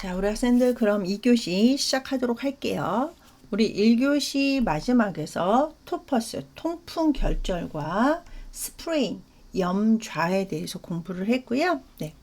자, 우리 학생들 그럼 2교시 시작하도록 할게요. 우리 1교시 마지막에서 토퍼스, 통풍 결절과 스프레인, 염좌에 대해서 공부를 했고요. 네.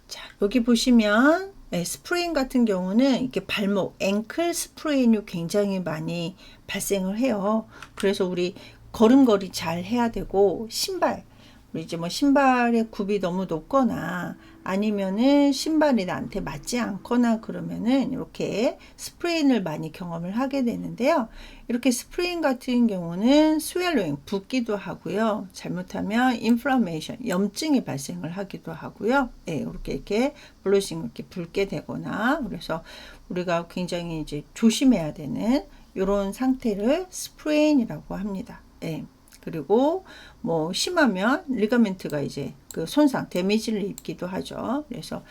자, 여기 보시면 스프레인 같은 경우는 이렇게 발목, 앵클 스프레인이 굉장히 많이 발생을 해요. 그래서 우리 걸음걸이 잘 해야 되고, 신발, 우리 이제 뭐 신발의 굽이 너무 높거나 아니면은 신발이 나한테 맞지 않거나 그러면은 이렇게 스프레인을 많이 경험을 하게 되는데요. 이렇게 스프레인 같은 경우는 스웰로잉, 붓기도 하고요. 잘못하면 인플라메이션, 염증이 발생을 하기도 하고요. 네, 이렇게 블러싱 이렇게 붉게 되거나 그래서 우리가 굉장히 이제 조심해야 되는 이런 상태를 스프레인이라고 합니다. 네. 그리고 뭐 심하면 리가멘트가 이제 그 손상, 데미지를 입기도 하죠. 그래서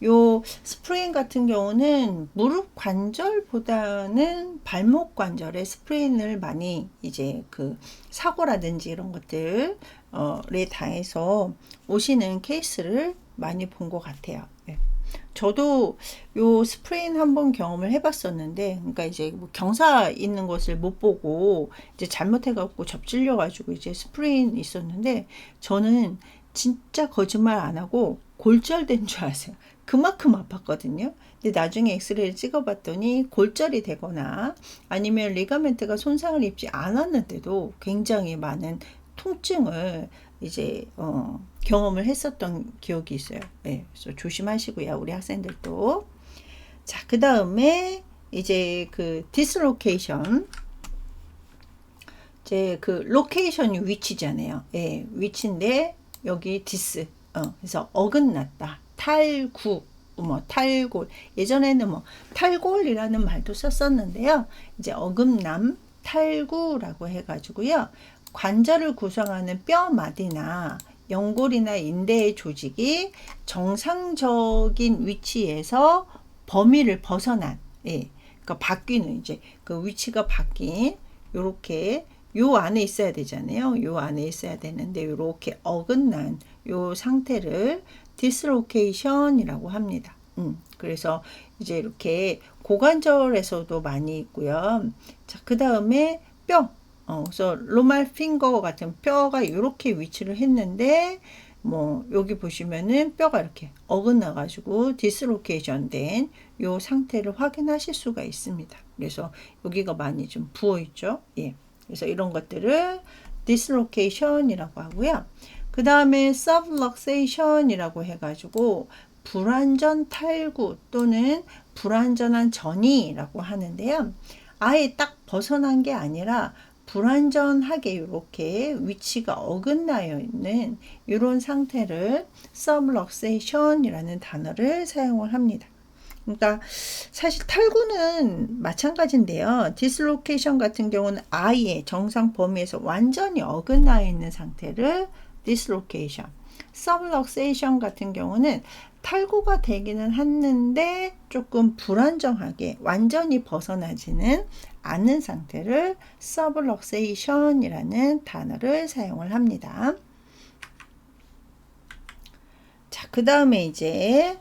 요 스프레인 같은 경우는 무릎 관절보다는 발목 관절에 스프레인을 많이 이제 그 사고라든지 이런 것들에 당해서 오시는 케이스를 많이 본 것 같아요. 네. 저도 요 스프레인 한번 경험을 해봤었는데, 그러니까 이제 뭐 경사 있는 것을 못 보고 이제 잘못해갖고 접질려가지고 이제 스프레인 있었는데, 저는 진짜 거짓말 안 하고 골절된 줄 아세요. 그만큼 아팠거든요. 근데 나중에 엑스레이를 찍어봤더니 골절이 되거나 아니면 리가멘트가 손상을 입지 않았는데도 굉장히 많은 통증을 이제 경험을 했었던 기억이 있어요. 네, 그래서 조심하시고요, 우리 학생들도. 자, 그 다음에 이제 그 디스로케이션, 이제 그 로케이션이 위치잖아요. 예, 위치인데 여기 디스, 그래서 어긋났다, 탈구, 뭐 탈골, 예전에는 뭐 탈골이라는 말도 썼었는데요. 이제 어긋남, 탈구라고 해가지고요. 관절을 구성하는 뼈마디나 연골이나 인대의 조직이 정상적인 위치에서 범위를 벗어난, 예, 그러니까 바뀌는 이제 그 위치가 바뀐 요렇게 요 안에 있어야 되잖아요. 요 안에 있어야 되는데 요렇게 어긋난 요 상태를 디스로케이션이라고 합니다. 그래서 이제 이렇게 고관절에서도 많이 있고요. 자, 그 다음에 뼈. 그래서 로말 핑거 같은 뼈가 이렇게 위치를 했는데, 뭐 여기 보시면은 뼈가 이렇게 어긋나 가지고 디스로케이션 된 요 상태를 확인하실 수가 있습니다. 그래서 여기가 많이 좀 부어 있죠. 예. 그래서 이런 것들을 디스로케이션이라고 하고요. 그 다음에 subluxation이라고 해가지고 불완전 탈구 또는 불완전한 전이라고 하는데요. 아예 딱 벗어난 게 아니라 불완전하게 이렇게 위치가 어긋나 있는 이런 상태를 subluxation이라는 단어를 사용을 합니다. 그러니까 사실 탈구는 마찬가지인데요. 디스로케이션 같은 경우는 아예 정상 범위에서 완전히 어긋나 있는 상태를 디스로케이션, subluxation 같은 경우는 탈구가 되기는 했는데 조금 불안정하게 완전히 벗어나지는 않는 상태를 subluxation이라는 단어를 사용을 합니다. 자, 그 다음에 이제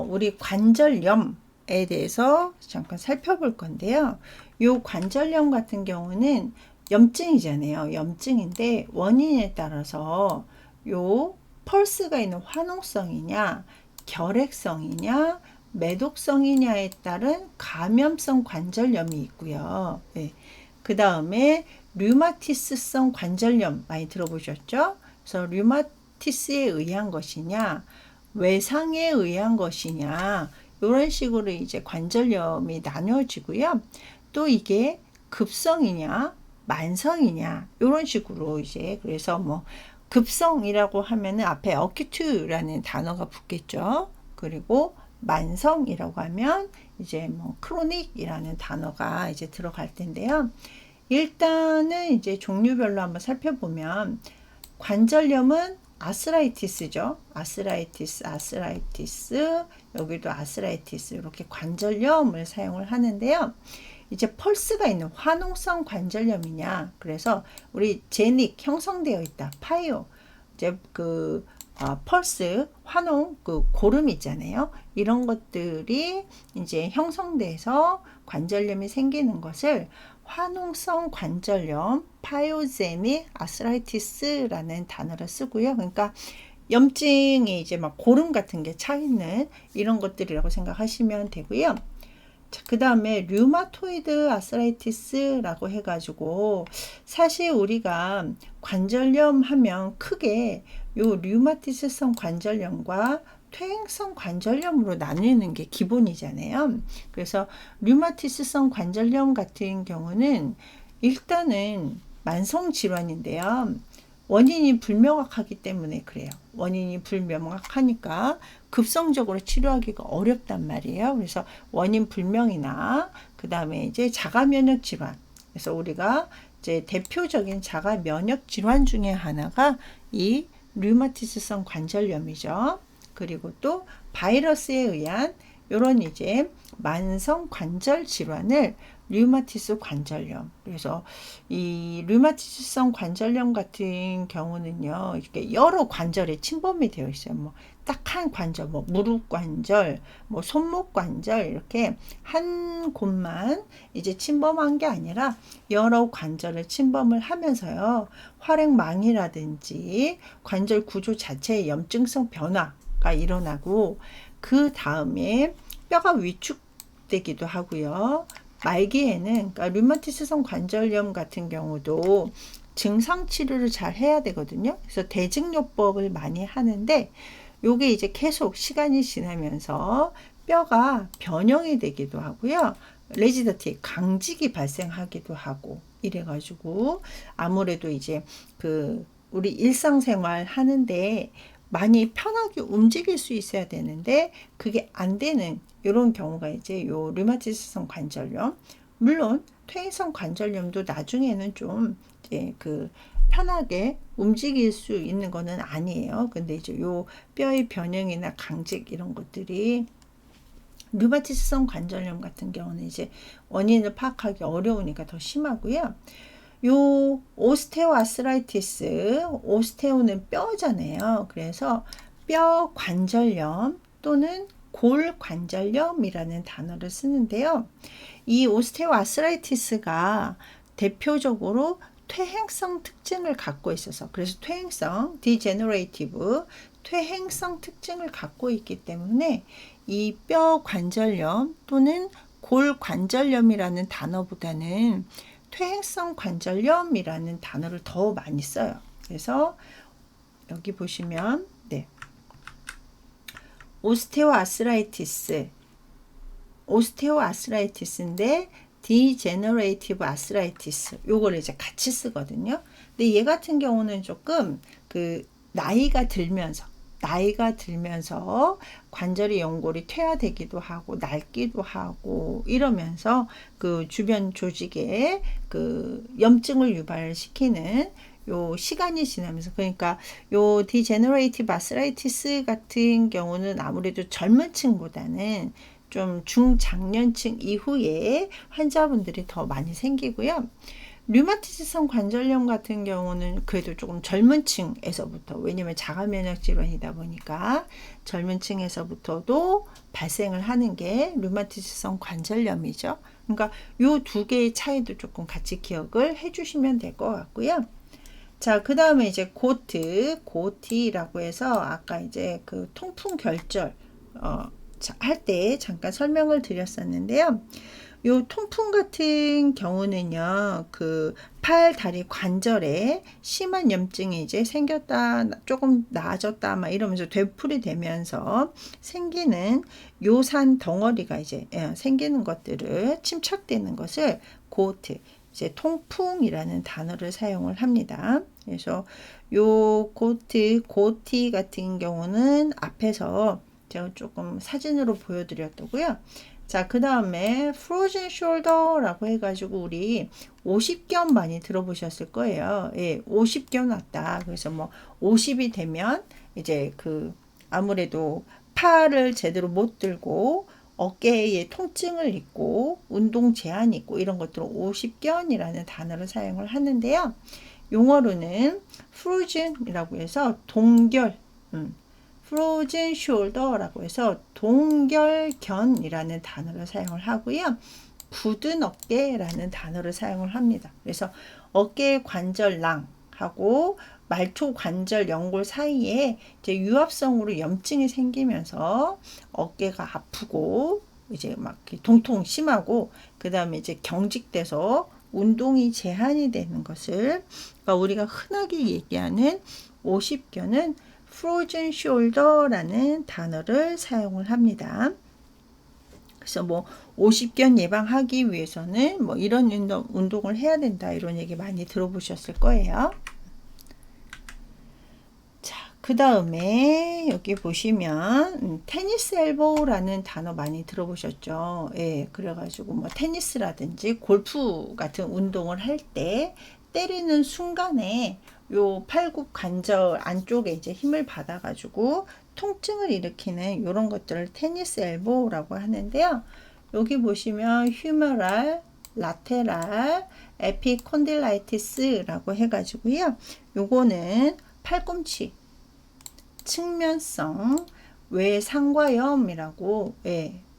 우리 관절염에 대해서 잠깐 살펴볼 건데요. 요 관절염 같은 경우는 염증이잖아요. 염증인데 원인에 따라서 요 펄스가 있는 화농성이냐, 결핵성이냐, 매독성이냐에 따른 감염성 관절염이 있고요. 네. 그 다음에 류마티스성 관절염 많이 들어보셨죠? 그래서 류마티스에 의한 것이냐, 외상에 의한 것이냐, 이런 식으로 이제 관절염이 나뉘어지고요. 또 이게 급성이냐, 만성이냐, 이런 식으로 이제 그래서 뭐 급성이라고 하면은 앞에 어큐트라는 단어가 붙겠죠. 그리고 만성이라고 하면 이제 뭐 크로닉이라는 단어가 이제 들어갈 텐데요. 일단은 이제 종류별로 한번 살펴보면 관절염은 아스라이티스죠. 아스라이티스, 여기도 아스라이티스, 이렇게 관절염을 사용을 하는데요. 이제 펄스가 있는 화농성 관절염이냐, 그래서 우리 제닉 형성되어 있다, 파이오, 이제 그 펄스, 환웅, 그 고름 있잖아요. 이런 것들이 이제 형성돼서 관절염이 생기는 것을 환웅성 관절염, 파이오제믹 아스라이티스라는 단어를 쓰고요. 그러니까 염증이 이제 막 고름 같은 게 차 있는 이런 것들이라고 생각하시면 되고요. 자, 그 다음에 류마토이드 아스라이티스라고 해가지고 사실 우리가 관절염 하면 크게 요 류마티스성 관절염과 퇴행성 관절염으로 나뉘는 게 기본이잖아요. 그래서 류마티스성 관절염 같은 경우는 일단은 만성 질환인데요. 원인이 불명확하기 때문에 그래요. 원인이 불명확하니까 급성적으로 치료하기가 어렵단 말이에요. 그래서 원인 불명이나 그 다음에 이제 자가 면역 질환. 그래서 우리가 이제 대표적인 자가 면역 질환 중에 하나가 이 류마티스성 관절염이죠. 그리고 또 바이러스에 의한 이런 이제 만성 관절 질환을 류마티스 관절염. 그래서 이 류마티스성 관절염 같은 경우는요, 이렇게 여러 관절에 침범이 되어 있어요. 뭐 딱 한 관절, 뭐 무릎 관절, 뭐 손목 관절 이렇게 한 곳만 이제 침범한 게 아니라 여러 관절을 침범을 하면서요, 활액망이라든지 관절 구조 자체의 염증성 변화가 일어나고 그 다음에 뼈가 위축되기도 하고요. 말기에는 그러니까 류마티스성 관절염 같은 경우도 증상 치료를 잘 해야 되거든요. 그래서 대증요법을 많이 하는데 요게 이제 계속 시간이 지나면서 뼈가 변형이 되기도 하고요. 레지더티 강직이 발생하기도 하고 이래가지고 아무래도 이제 그 우리 일상생활 하는데 많이 편하게 움직일 수 있어야 되는데 그게 안 되는 이런 경우가 이제 요 류마티스성 관절염. 물론 퇴행성 관절염도 나중에는 좀 이제 그 편하게 움직일 수 있는 거는 아니에요. 근데 이제 요 뼈의 변형이나 강직 이런 것들이 류마티스성 관절염 같은 경우는 이제 원인을 파악하기 어려우니까 더 심하고요. 요 오스테오아스라이티스, 오스테오는 뼈잖아요. 그래서 뼈 관절염 또는 골 관절염이라는 단어를 쓰는데요. 이 오스테오아스라이티스가 대표적으로 퇴행성 특징을 갖고 있어서, 그래서 퇴행성, 디제너레이티브, 퇴행성 특징을 갖고 있기 때문에 이 뼈 관절염 또는 골 관절염이라는 단어보다는 퇴행성 관절염이라는 단어를 더 많이 써요. 그래서 여기 보시면 네, 오스테오아스라이티스인데 디제너레이티브 아스라이티스 요거를 이제 같이 쓰거든요. 근데 얘 같은 경우는 조금 그 나이가 들면서 관절의 연골이 퇴화되기도 하고 낡기도 하고 이러면서 그 주변 조직에 그 염증을 유발시키는 요 시간이 지나면서, 그러니까 요 디제너레이티브 아스라이티스 같은 경우는 아무래도 젊은 층보다는 좀 중장년층 이후에 환자분들이 더 많이 생기고요. 류마티스성 관절염 같은 경우는 그래도 조금 젊은 층에서부터, 왜냐면 자가 면역 질환이다 보니까 젊은 층에서부터도 발생을 하는 게 류마티스성 관절염이죠. 그러니까 요 두 개의 차이도 조금 같이 기억을 해 주시면 될 것 같고요. 자, 그 다음에 이제 고티라고 해서 아까 이제 그 통풍 결절 할 때 잠깐 설명을 드렸었는데요. 요 통풍 같은 경우는요, 그 팔, 다리 관절에 심한 염증이 이제 생겼다, 조금 나아졌다, 막 이러면서 되풀이 되면서 생기는 요산 덩어리가 이제 생기는 것들을 침착되는 것을 고트, 이제 통풍이라는 단어를 사용을 합니다. 그래서 요 고티 같은 경우는 앞에서 제가 조금 사진으로 보여드렸더고요. 자, 그 다음에 frozen shoulder라고 해가지고 우리 50견 많이 들어보셨을 거예요. 예, 50견 왔다. 그래서 뭐 50이 되면 이제 그 아무래도 팔을 제대로 못 들고 어깨에 통증을 있고 운동 제한이 있고 이런 것들을 50견이라는 단어를 사용을 하는데요. 용어로는 frozen이라고 해서 동결, frozen shoulder라고 해서 동결견이라는 단어를 사용을 하고요. 굳은 어깨라는 단어를 사용을 합니다. 그래서 어깨 관절낭하고 말초 관절 연골 사이에 이제 유합성으로 염증이 생기면서 어깨가 아프고 이제 막 통통 심하고 그 다음에 이제 경직돼서 운동이 제한이 되는 것을 그러니까 우리가 흔하게 얘기하는 오십견은 frozen shoulder라는 단어를 사용을 합니다. 그래서 뭐 오십견 예방하기 위해서는 뭐 이런 운동을 해야 된다 이런 얘기 많이 들어보셨을 거예요. 자, 그 다음에 여기 보시면 테니스 엘보우라는 단어 많이 들어보셨죠? 예, 그래가지고 뭐 테니스라든지 골프 같은 운동을 할 때 때리는 순간에 요 팔굽 관절 안쪽에 이제 힘을 받아가지고 통증을 일으키는 이런 것들을 테니스 엘보우라고 하는데요. 여기 보시면 휴머랄, 라테랄, 에피콘딜라이티스라고 해가지고요. 요거는 팔꿈치, 측면성, 외상과염이라고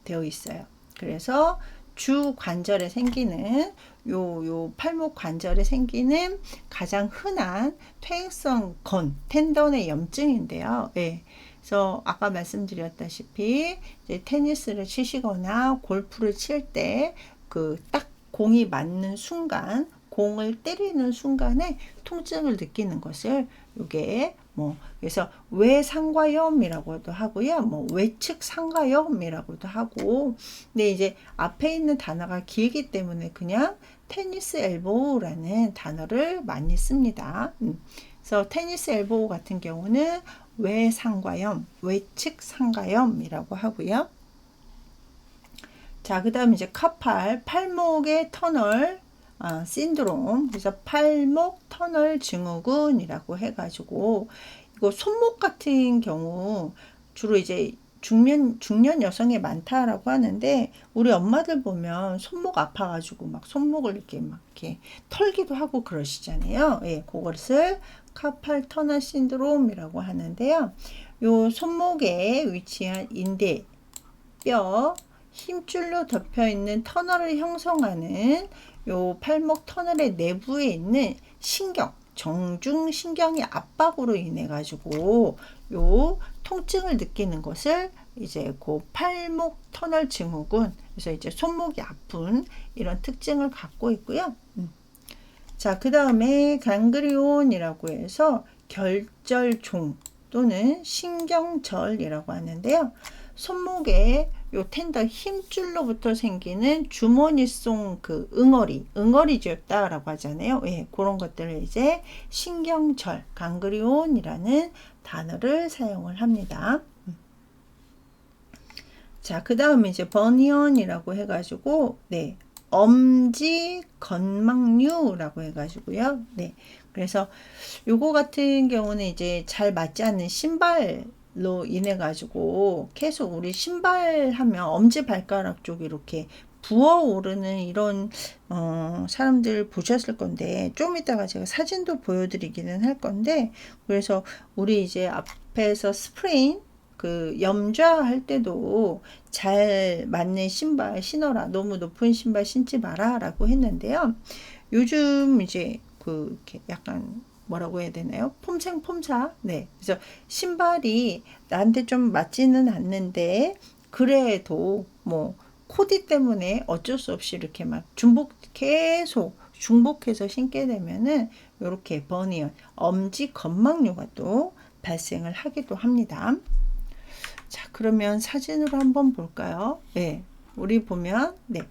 되어 있어요. 그래서 주 관절에 생기는 요 팔목 관절에 생기는 가장 흔한 퇴행성 텐던의 염증인데요. 그래서 아까 말씀드렸다시피 이제 테니스를 치시거나 골프를 칠 때 그 딱 공이 맞는 순간 공을 때리는 순간에 통증을 느끼는 것을 요게 뭐 그래서 외상과염이라고도 하고요. 뭐 외측 상과염이라고도 하고 근데 이제 앞에 있는 단어가 길기 때문에 그냥 테니스 엘보우라는 단어를 많이 씁니다. 그래서 테니스 엘보우 같은 경우는 외상과염, 외측 상과염이라고 하고요. 자, 그 다음 이제 카팔, 팔목의 터널 신드롬, 그래서 팔목 터널 증후군이라고 해가지고 이거 손목 같은 경우 주로 이제 중년 여성에 많다라고 하는데 우리 엄마들 보면 손목 아파가지고 막 손목을 이렇게 털기도 하고 그러시잖아요. 예, 그것을 카팔 터널 신드롬이라고 하는데요. 요 손목에 위치한 인대, 뼈, 힘줄로 덮여 있는 터널을 형성하는 요 팔목 터널의 내부에 있는 신경, 정중신경의 압박으로 인해 가지고 요 통증을 느끼는 것을 이제 그 팔목 터널 증후군, 그래서 이제 손목이 아픈 이런 특징을 갖고 있고요. 자, 그 다음에 강그리온이라고 해서 결절종 또는 신경절이라고 하는데요. 손목에 요 텐더 힘줄로부터 생기는 주머니송 그 응어리쥐였다라고 하잖아요. 예, 그런 것들을 이제 신경절, 강그리온이라는 단어를 사용을 합니다. 자, 그 다음에 이제 버니언이라고 해가지고, 네, 엄지 건망류라고 해가지고요. 네, 그래서 요거 같은 경우는 이제 잘 맞지 않는 신발로 인해 가지고 계속 우리 신발 하면 엄지 발가락 쪽이 이렇게 부어오르는 이런 사람들 보셨을 건데 좀 이따가 제가 사진도 보여드리기는 할 건데 그래서 우리 이제 앞에서 스프레인 그 염좌할 때도 잘 맞는 신발 신어라, 너무 높은 신발 신지 마라 라고 했는데요. 요즘 이제 이렇게 약간 뭐라고 해야 되나요? 폼생폼사. 네. 그래서 신발이 나한테 좀 맞지는 않는데 그래도 뭐 코디 때문에 어쩔 수 없이 이렇게 막 계속 중복해서 신게 되면은 이렇게 버니언, 엄지 건망류가 또 발생을 하기도 합니다. 자, 그러면 사진으로 한번 볼까요? 네. 우리 보면 네.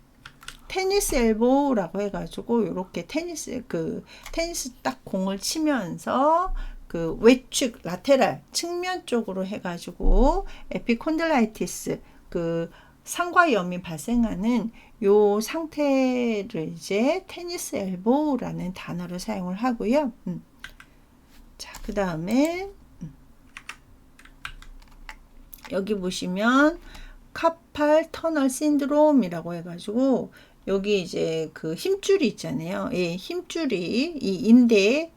테니스 엘보라고 해가지고 이렇게 테니스 딱 공을 치면서 그 외측 라테랄 측면 쪽으로 해가지고 에피콘딜라이티스 그 상과염이 발생하는 요 상태를 이제 테니스 엘보라는 단어를 사용을 하고요. 자, 그 다음에 여기 보시면 카팔 터널 신드롬이라고 해가지고 여기 이제 그 힘줄이 있잖아요. 예, 힘줄이 이 인대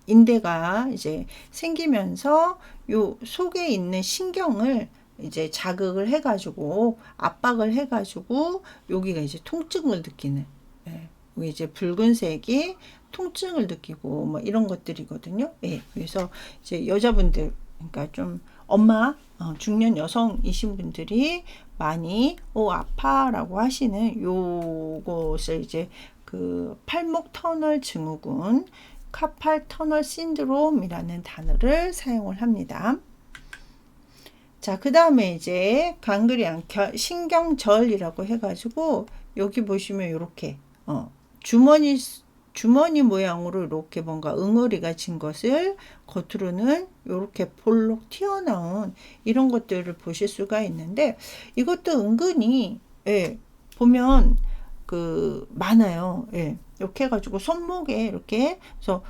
인대가 이제 생기면서 요 속에 있는 신경을 이제 자극을 해가지고 압박을 해가지고 여기가 이제 통증을 느끼는, 예, 여기 이제 붉은색이 통증을 느끼고 뭐 이런 것들이거든요. 예, 그래서 이제 여자분들, 그러니까 좀 엄마, 중년 여성이신 분들이 많이 아파라고 하시는 요것을 이제 그 팔목 터널 증후군, 카팔 터널 신드롬이라는 단어를 사용을 합니다. 자, 그 다음에 이제 강그리안 신경절이라고 해가지고 여기 보시면 이렇게 주머니 모양으로 이렇게 뭔가 응어리가 진 것을 겉으로는 이렇게 볼록 튀어나온 이런 것들을 보실 수가 있는데, 이것도 은근히, 예, 보면 그 많아요. 예. 이렇게 해가지고 손목에 이렇게, 그래서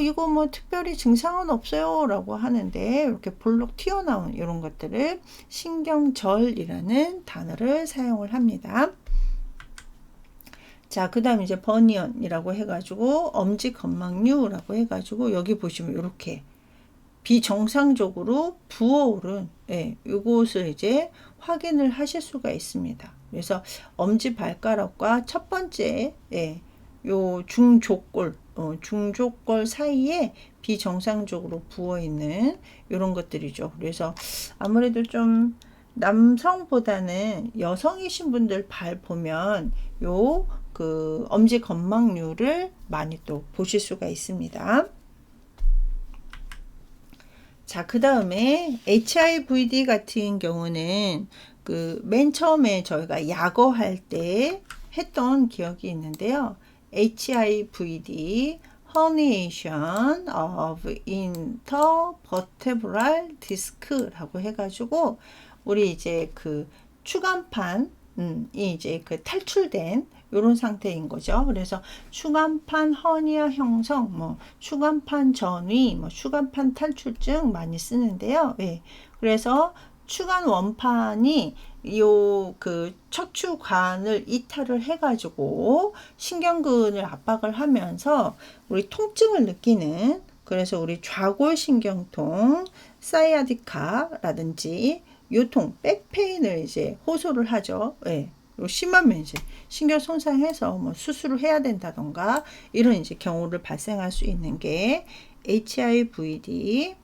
이거 뭐 특별히 증상은 없어요 라고 하는데 이렇게 볼록 튀어나온 이런 것들을 신경절이라는 단어를 사용을 합니다. 자, 그 다음 이제 버니언이라고 해가지고 엄지건망류라고 해가지고 여기 보시면 이렇게 비정상적으로 부어오른, 예, 요것을 이제 확인을 하실 수가 있습니다. 그래서 엄지 발가락과 첫 번째, 예, 요 중족골 사이에 비정상적으로 부어 있는 이런 것들이죠. 그래서 아무래도 좀 남성보다는 여성이신 분들 발 보면 요 그 엄지 건망류를 많이 또 보실 수가 있습니다. 자, 그 다음에 HIVD 같은 경우는 그 맨 처음에 저희가 약어할 때 했던 기억이 있는데요. HIV, herniation of intervertebral disc라고 해가지고 우리 이제 그 추간판이 이제 그 탈출된 이런 상태인 거죠. 그래서 추간판 허니아 형성, 추간판 전위, 추간판 탈출증 많이 쓰는데요. 예. 그래서 추간 원판이 요 그 척추관을 이탈을 해가지고 신경근을 압박을 하면서 우리 통증을 느끼는, 그래서 우리 좌골신경통, 사이아디카라든지 요통, 백페인을 이제 호소를 하죠. 예. 심하면 이제 신경 손상해서 수술을 해야 된다던가 이런 이제 경우를 발생할 수 있는 게 HIVD,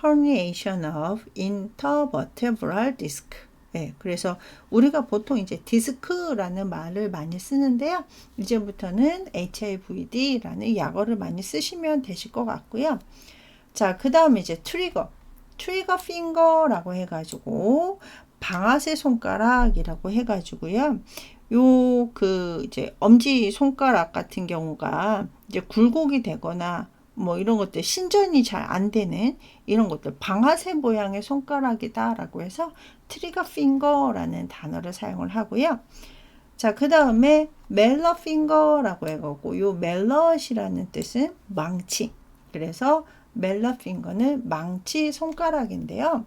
herniation of intervertebral disc. 네, 그래서 우리가 보통 이제 디스크라는 말을 많이 쓰는데요. 이제부터는 HIVD라는 약어를 많이 쓰시면 되실 것 같고요. 자, 그 다음에 이제 트리거 핑거라고 해가지고 방아쇠 손가락이라고 해가지고요. 요 그 이제 엄지 손가락 같은 경우가 이제 굴곡이 되거나 이런 것들 신전이 잘 안 되는 이런 것들 방아쇠 모양의 손가락이다라고 해서 트리거 핑거라는 단어를 사용을 하고요. 자, 그 다음에 멜러 핑거라고 해가지고 요 멜럿이라는 뜻은 망치. 그래서 멜러 핑거는 망치 손가락인데요.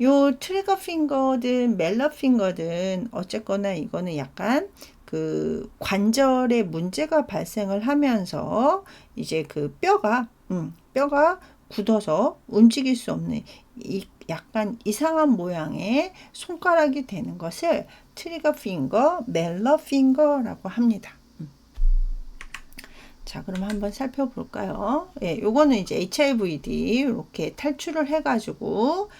요 트리거 핑거든 멜러 핑거든 어쨌거나 이거는 약간 그 관절에 문제가 발생을 하면서 이제 그 뼈가 굳어서 움직일 수 없는 약간 이상한 모양의 손가락이 되는 것을 트리거 핑거, 멜러 핑거라고 합니다. 자, 그럼 한번 살펴볼까요? 예, 요거는 이제 HIVD 이렇게 탈출을 해가지고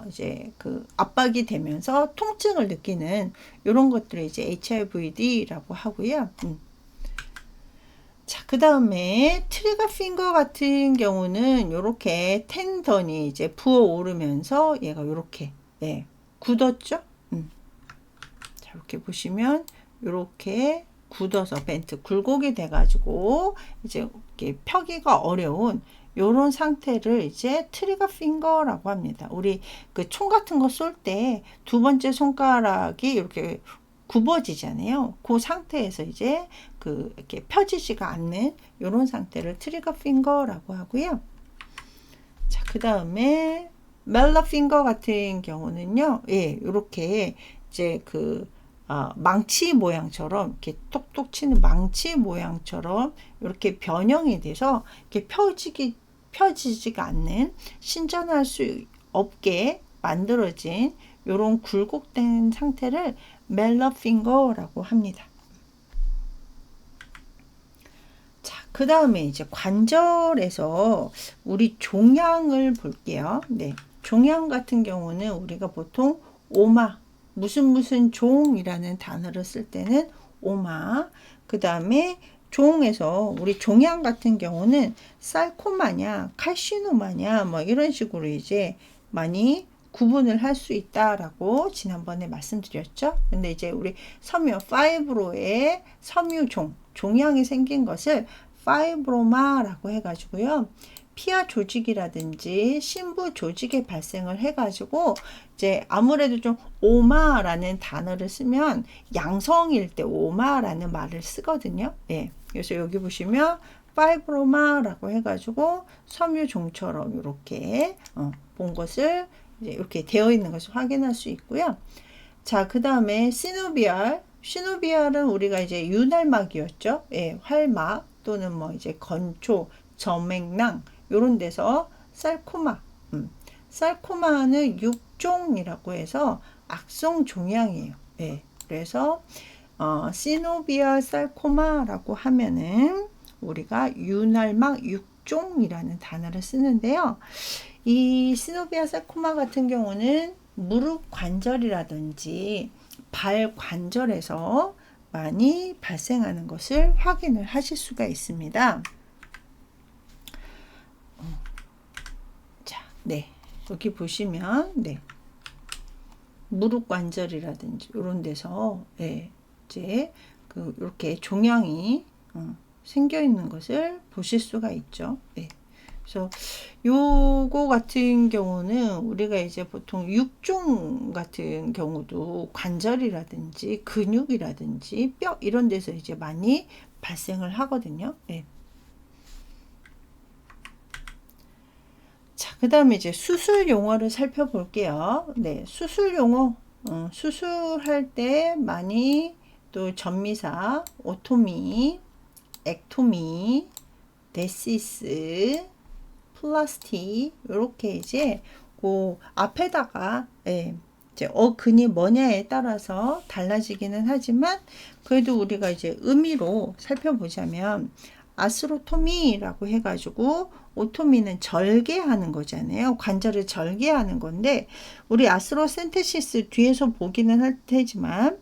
이제 그 압박이 되면서 통증을 느끼는 이런 것들을 이제 HIVD라고 하고요. 자, 그 다음에 트리거 핑거 같은 경우는 이렇게 텐던이 이제 부어오르면서 얘가 이렇게, 예, 굳었죠? 자, 이렇게 보시면 이렇게 굳어서 벤트 굴곡이 돼가지고 이제 이렇게 펴기가 어려운 요런 상태를 이제 트리거 핑거라고 합니다. 우리 그 총 같은 거 쏠 때 두 번째 손가락이 이렇게 굽어지잖아요. 그 상태에서 이제 그 이렇게 펴지지가 않는 요런 상태를 트리거 핑거라고 하고요. 자, 그 다음에 멜러 핑거 같은 경우는요, 예, 요렇게 이제 그 망치 모양처럼 이렇게 톡톡 치는 망치 모양처럼 이렇게 변형이 돼서 이렇게 펴지지가 않는 신전할 수 없게 만들어진 이런 굴곡된 상태를 멜러 핑거라고 합니다. 자, 그 다음에 이제 관절에서 우리 종양을 볼게요. 네, 종양 같은 경우는 우리가 보통 오마, 무슨 종이라는 단어를 쓸 때는 오마, 그 다음에 종에서 우리 종양 같은 경우는 살코마냐, 칼시노마냐, 뭐 이런 식으로 이제 많이 구분을 할 수 있다라고 지난번에 말씀드렸죠. 근데 이제 우리 섬유 파이브로의 섬유종, 종양이 생긴 것을 파이브로마라고 해가지고요. 피하 조직이라든지 심부 조직에 발생을 해가지고 이제 아무래도 좀 오마라는 단어를 쓰면 양성일 때 오마라는 말을 쓰거든요. 예. 그래서 여기 보시면 파이브로마라고 해가지고 섬유종처럼 이렇게 본 것을 이제 이렇게 되어 있는 것을 확인할 수 있고요. 자, 그 다음에 시노비알은 우리가 이제 윤활막이었죠. 예, 활막 또는 뭐 이제 건초, 점액낭 요런 데서 살코마, 살코마는 육종이라고 해서 악성 종양이에요. 예, 그래서 시노비알 살코마라고 하면은 우리가 윤활막 육종이라는 단어를 쓰는데요. 이 시노비아 살코마 같은 경우는 무릎 관절이라든지 발 관절에서 많이 발생하는 것을 확인을 하실 수가 있습니다. 자, 네, 여기 보시면 네, 무릎 관절이라든지 이런 데서 네, 이제 이렇게 종양이 생겨 있는 것을 보실 수가 있죠. 네. 그래서 요거 같은 경우는 우리가 이제 보통 육종 같은 경우도 관절이라든지 근육이라든지 뼈 이런 데서 이제 많이 발생을 하거든요. 네. 자, 그 다음에 이제 수술 용어를 살펴볼게요. 네, 수술 용어. 수술할 때 많이 또 전미사, 오토미, 액토미, 데시스, 플라스티 이렇게 이제 그 앞에다가 이제 어근이 뭐냐에 따라서 달라지기는 하지만 그래도 우리가 이제 의미로 살펴보자면 아스로토미라고 해가지고 오토미는 절개하는 거잖아요. 관절을 절개하는 건데 우리 아스로센테시스 뒤에서 보기는 할 테지만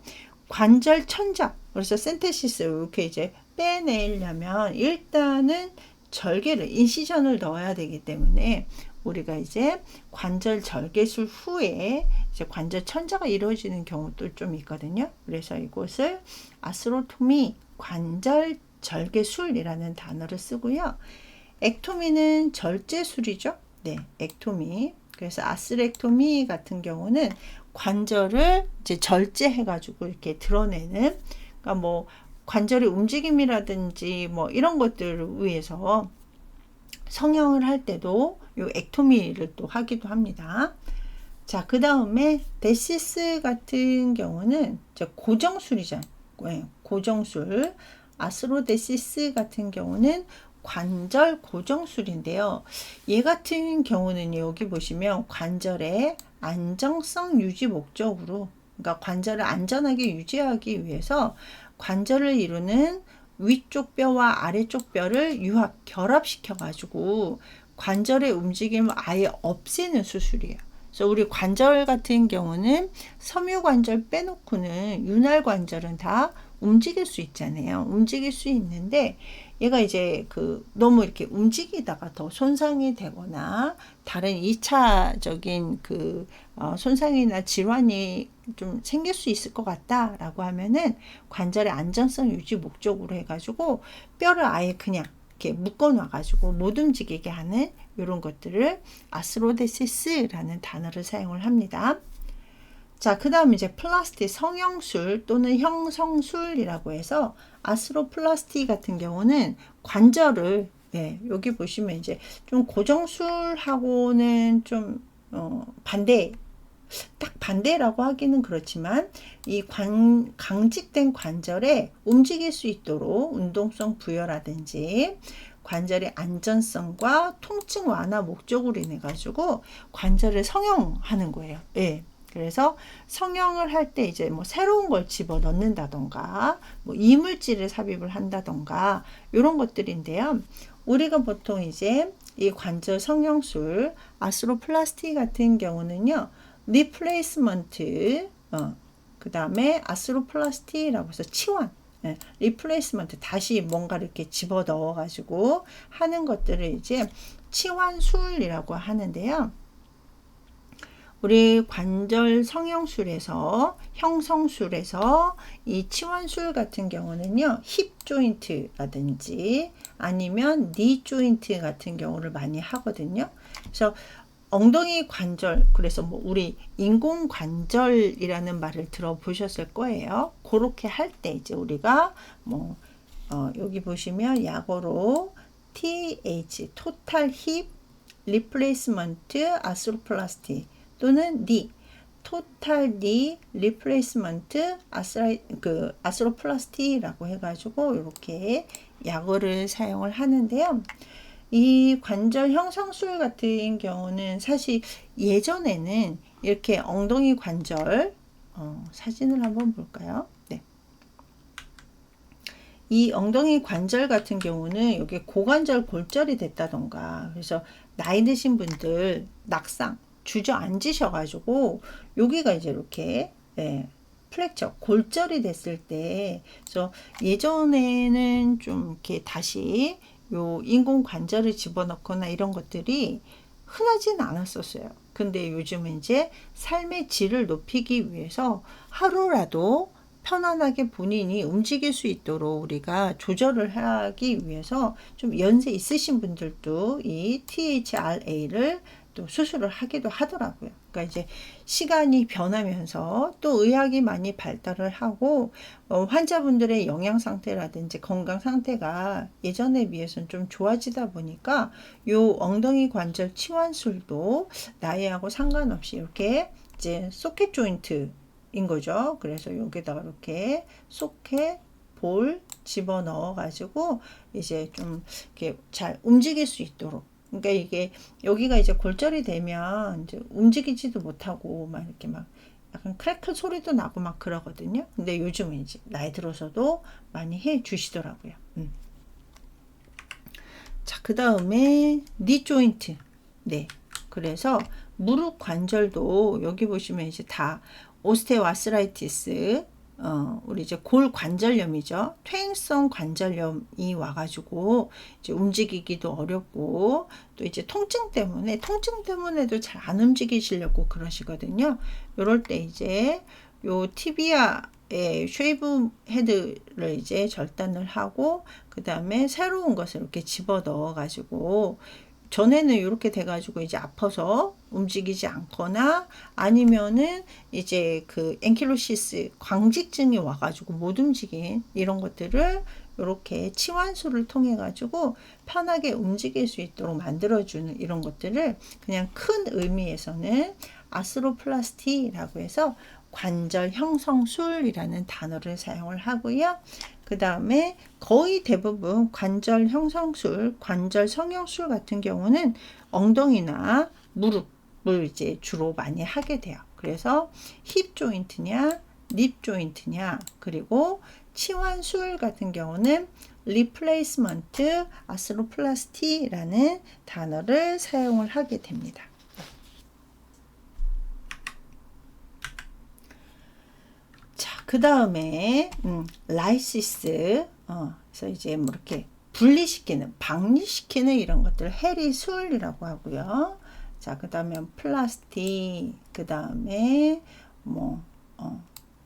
관절 천장 그래서 센테시스 이렇게 이제 빼내려면 일단은 절개를 인시전을 넣어야 되기 때문에 우리가 이제 관절 절개술 후에 이제 관절 천자가 이루어지는 경우도 좀 있거든요. 그래서 이곳을 아스로토미 관절 절개술이라는 단어를 쓰고요. 액토미는 절제술이죠. 네, 액토미. 그래서 아스렉토미 같은 경우는 관절을 이제 절제해가지고 이렇게 드러내는, 그러니까 뭐 관절의 움직임이라든지 뭐 이런 것들을 위해서 성형을 할 때도 요 액토미를 또 하기도 합니다. 자, 그 다음에 데시스 같은 경우는 고정술이죠. 고정술. 아스로데시스 같은 경우는 관절 고정술인데요. 얘 같은 경우는 여기 보시면 관절의 안정성 유지 목적으로, 그러니까 관절을 안전하게 유지하기 위해서 관절을 이루는 위쪽 뼈와 아래쪽 뼈를 결합시켜 가지고 관절의 움직임을 아예 없애는 수술이에요. 그래서 우리 관절 같은 경우는 섬유관절 빼놓고는 윤활관절은 다 움직일 수 있잖아요. 움직일 수 있는데 얘가 이제 너무 이렇게 움직이다가 더 손상이 되거나 다른 2차적인 손상이나 질환이 좀 생길 수 있을 것 같다라고 하면은 관절의 안전성 유지 목적으로 해가지고 뼈를 아예 그냥 이렇게 묶어 놔가지고 못 움직이게 하는 이런 것들을 아스로데시스라는 단어를 사용을 합니다. 자, 그 다음 이제 플라스틱 성형술 또는 형성술이라고 해서 아스로플라스티 같은 경우는 관절을 여기 보시면 이제 좀 고정술하고는 좀 반대 딱 반대라고 하기는 그렇지만 이 강직된 관절에 움직일 수 있도록 운동성 부여라든지 관절의 안전성과 통증 완화 목적으로 인해 가지고 관절을 성형하는 거예요. 예. 그래서 성형을 할 때 이제 뭐 새로운 걸 집어 넣는다던가 뭐 이물질을 삽입을 한다던가 이런 것들인데요. 우리가 보통 이제 이 관절 성형술 아스로플라스티 같은 경우는요. 리플레이스먼트 그 다음에 아스로플라스티라고 해서 치환 리플레이스먼트 다시 뭔가 이렇게 집어 넣어 가지고 하는 것들을 이제 치환술이라고 하는데요. 우리 관절 성형술에서 형성술에서 이 치환술 같은 경우는요 힙 조인트라든지 아니면 니 조인트 같은 경우를 많이 하거든요. 그래서 엉덩이 관절, 그래서 뭐 우리 인공 관절이라는 말을 들어보셨을 거예요. 그렇게 할 때 이제 우리가 뭐 여기 보시면 약어로 TH 토탈 힙 리플레이스먼트 아스로플라스티 또는 니 토탈 니 리플레이스먼트 아스로플라스티라고 해가지고 이렇게 약어를 사용을 하는데요. 이 관절 형성술 같은 경우는 사실 예전에는 이렇게 엉덩이 관절 사진을 한번 볼까요? 네. 이 엉덩이 관절 같은 경우는 여기 고관절 골절이 됐다던가 그래서 나이 드신 분들 낙상 주저앉으셔 가지고 여기가 이제 이렇게 프랙처 골절이 됐을 때 그래서 예전에는 좀 이렇게 다시 요 인공 관절을 집어넣거나 이런 것들이 흔하진 않았었어요. 근데 요즘은 이제 삶의 질을 높이기 위해서 하루라도 편안하게 본인이 움직일 수 있도록 우리가 조절을 하기 위해서 좀 연세 있으신 분들도 이 THRA를 또 수술을 하기도 하더라고요. 그러니까 이제 시간이 변하면서 또 의학이 많이 발달을 하고 환자분들의 영양 상태라든지 건강 상태가 예전에 비해서는 좀 좋아지다 보니까 요 엉덩이 관절 치환술도 나이하고 상관없이 이렇게 이제 소켓 조인트인 거죠. 그래서 여기다가 이렇게 소켓 볼 집어 넣어 가지고 이제 좀 이렇게 잘 움직일 수 있도록 그러니까 이게 여기가 이제 골절이 되면 이제 움직이지도 못하고 막 이렇게 막 약간 크래클 소리도 나고 막 그러거든요. 근데 요즘은 이제 나이 들어서도 많이 해 주시더라고요. 자, 그 다음에 니 조인트. 네. 그래서 무릎 관절도 여기 보시면 이제 다 오스테오아스라이티스 우리 이제 골 관절염이죠. 퇴행성 관절염이 와가지고 이제 움직이기도 어렵고 또 이제 통증 때문에도 잘 안 움직이시려고 그러시거든요. 요럴 때 이제 요 티비아의 쉐이브 헤드를 이제 절단을 하고 그 다음에 새로운 것을 이렇게 집어 넣어 가지고 전에는 이렇게 돼가지고 이제 아파서 움직이지 않거나 아니면은 이제 그 앵킬로시스 광직증이 와가지고 못 움직인 이런 것들을 이렇게 치환술을 통해 가지고 편하게 움직일 수 있도록 만들어주는 이런 것들을 그냥 큰 의미에서는 아스로플라스티라고 해서 관절 형성술이라는 단어를 사용을 하고요. 그 다음에 거의 대부분 관절 형성술, 관절 성형술 같은 경우는 엉덩이나 무릎을 이제 주로 많이 하게 돼요. 그래서 힙 조인트냐, 립 조인트냐, 그리고 치환술 같은 경우는 리플레이스먼트 아스로플라스티라는 단어를 사용을 하게 됩니다. 그 다음에 라이시스 그래서 이제 뭐 이렇게 분리시키는 박리시키는 이런 것들 해리술이라고 하고요. 자, 그 다음에 플라스틱, 그 다음에 뭐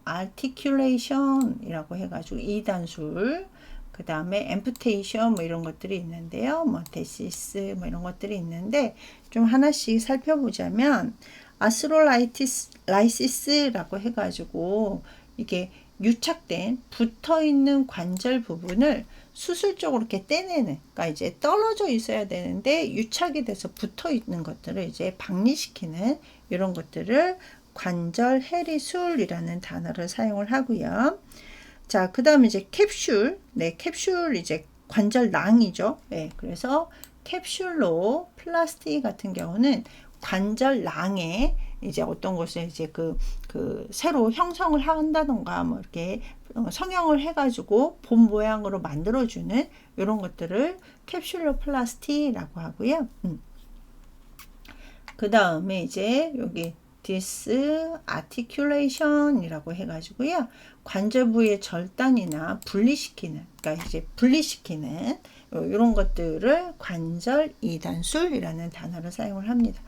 아티큘레이션이라고 해가지고 이단술, 그 다음에 앰푸테이션 뭐 이런 것들이 있는데요. 뭐 데시스 뭐 이런 것들이 있는데 좀 하나씩 살펴보자면 아스로라이시스라고 해가지고 이게 유착된 붙어 있는 관절 부분을 수술적으로 이렇게 떼내는, 그러니까 이제 떨어져 있어야 되는데 유착이 돼서 붙어 있는 것들을 이제 박리시키는 이런 것들을 관절 해리술이라는 단어를 사용을 하고요. 자, 그 다음에 이제 캡슐. 네, 캡슐 이제 관절낭이죠. 네, 그래서 캡슐로 플라스티 같은 경우는 관절낭에 이제 어떤 것을 이제 새로 형성을 한다던가 뭐 이렇게 성형을 해가지고 본 모양으로 만들어주는 이런 것들을 캡슐로 플라스티라고 하고요. 그 다음에 이제 여기 disarticulation이라고 해가지고요. 관절 부위의 절단이나 분리시키는, 그러니까 이제 분리시키는 이런 것들을 관절 이단술이라는 단어를 사용을 합니다.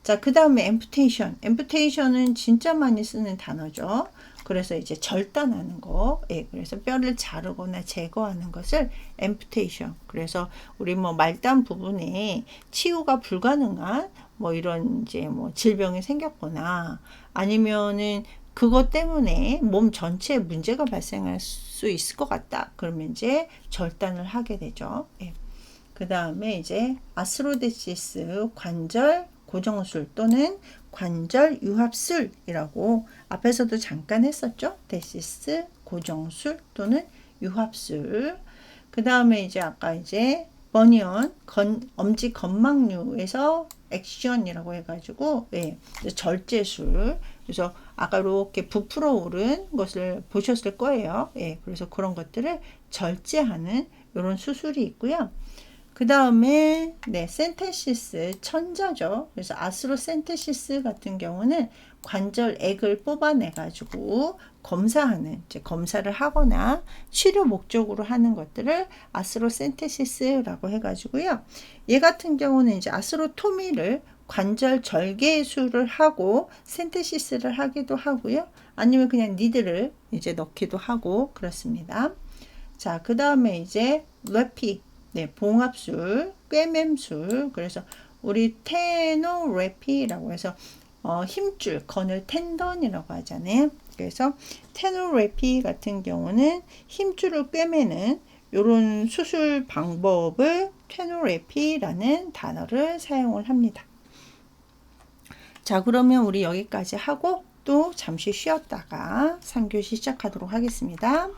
자, 그 다음에 앰푸테이션. 앰푸테이션은 진짜 많이 쓰는 단어죠. 그래서 이제 절단하는 거, 예, 그래서 뼈를 자르거나 제거하는 것을 앰푸테이션. 그래서 우리 뭐 말단 부분에 치유가 불가능한 뭐 이런 이제 뭐 질병이 생겼거나 아니면은 그것 때문에 몸 전체에 문제가 발생할 수 있을 것 같다. 그러면 이제 절단을 하게 되죠. 예. 그 다음에 이제 아스로데시스 관절 고정술 또는 관절 유합술이라고 앞에서도 잠깐 했었죠. 데시스 고정술 또는 유합술. 그 다음에 이제 아까 이제 버니언 엄지 건막류에서 액션이라고 해가지고 예, 절제술. 그래서 아까 이렇게 부풀어 오른 것을 보셨을 거예요. 예, 그래서 그런 것들을 절제하는 이런 수술이 있고요. 그 다음에 네, 센테시스 천자죠. 그래서 아스로센테시스 같은 경우는 관절액을 뽑아내 가지고 검사하는, 이제 검사를 하거나 치료 목적으로 하는 것들을 아스로센테시스라고 해가지고요. 얘 같은 경우는 이제 아스로토미를 관절 절개술을 하고 센테시스를 하기도 하고요. 아니면 그냥 니들을 이제 넣기도 하고 그렇습니다. 자, 그 다음에 이제 레피, 네, 봉합술, 꿰맴술. 그래서 우리 테노레피라고 해서 힘줄, 건을 텐던이라고 하잖아요. 그래서 테노레피 같은 경우는 힘줄을 꿰매는 이런 수술 방법을 테노레피라는 단어를 사용을 합니다. 자, 그러면 우리 여기까지 하고 또 잠시 쉬었다가 3교시 시작하도록 하겠습니다.